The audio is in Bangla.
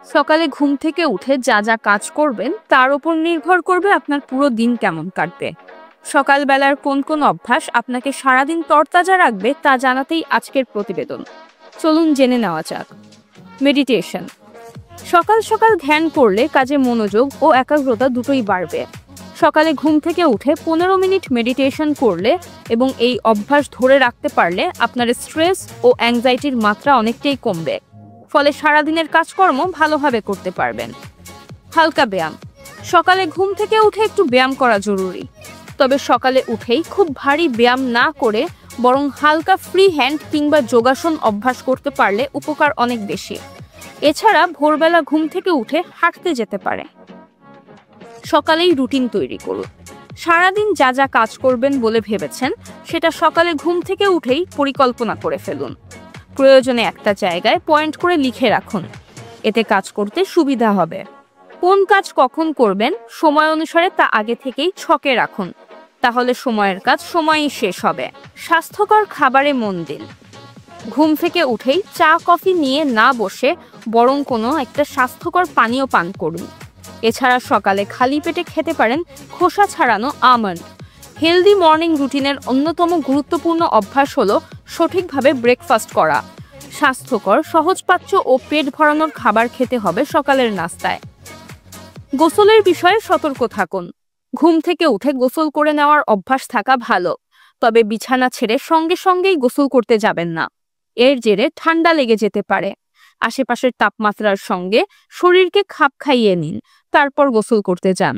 সকালে ঘুম থেকে উঠে যা যা কাজ করবেন তার উপর নির্ভর করবে আপনার পুরো দিন কেমন কাটবে। সকালবেলার কোন কোন অভ্যাস আপনাকে সারাদিন তরতাজা রাখবে তা জানাতেই আজকের প্রতিবেদন। চলুন জেনে নেওয়া যাক। মেডিটেশন। সকাল সকাল ধ্যান করলে কাজে মনোযোগ ও একাগ্রতা দুটোই বাড়বে। সকালে ঘুম থেকে উঠে 15 মিনিট মেডিটেশন করলে এবং এই অভ্যাস ধরে রাখতে পারলে আপনার স্ট্রেস ও অ্যাংজাইটির মাত্রা অনেকটাই কমবে। ফলে সারাদিনের কাজকর্ম ভালোভাবে করতে পারবেন। হালকা ব্যায়াম। সকালে ঘুম থেকে উঠে একটু ব্যায়াম করা জরুরি, তবে সকালে উঠেই খুব ভারী ব্যায়াম না করে বরং হালকা ফ্রি হ্যান্ড কিংবা যোগাসন অভ্যাস করতে পারলে উপকার অনেক বেশি। এছাড়া ভোরবেলা ঘুম থেকে উঠে হাঁটতে যেতে পারে। সকালেই রুটিন তৈরি করুন। সারাদিন যা যা কাজ করবেন বলে ভেবেছেন সেটা সকালে ঘুম থেকে উঠেই পরিকল্পনা করে ফেলুন। প্রয়োজনে একটা জায়গায় পয়েন্ট করে লিখে রাখুন, এতে কাজ করতে সুবিধা হবে। কোন কাজ কখন করবেন সময় অনুসারে তা আগে থেকেই ছকে রাখুন, তাহলে সময়ের কাজ সময়ই শেষ হবে। স্বাস্থ্যকর খাবারে মন দিন। ঘুম থেকে উঠেই চা কফি নিয়ে না বসে বরং কোনো একটা স্বাস্থ্যকর পানীয় পান করুন। এছাড়া সকালে খালি পেটে খেতে পারেন খোসা ছাড়ানো আমন্ড। হেলদি মর্নিং রুটিনের অন্যতম গুরুত্বপূর্ণ অভ্যাস হলো সঠিকভাবে ব্রেকফাস্ট করা। স্বাস্থ্যকর সহজপাচ্য ও পেট ভরানোর খাবার খেতে হবে সকালের নাস্তায়। গোসলের বিষয়ে সতর্ক থাকুন। ঘুম থেকে উঠে গোসল করে নেওয়ার অভ্যাস থাকা ভালো, তবে বিছানা ছেড়ে সঙ্গে সঙ্গেই গোসল করতে যাবেন না। এর জেরে ঠান্ডা লেগে যেতে পারে। আশেপাশের তাপমাত্রার সঙ্গে শরীরকে খাপ খাইয়ে নিন, তারপর গোসল করতে যান।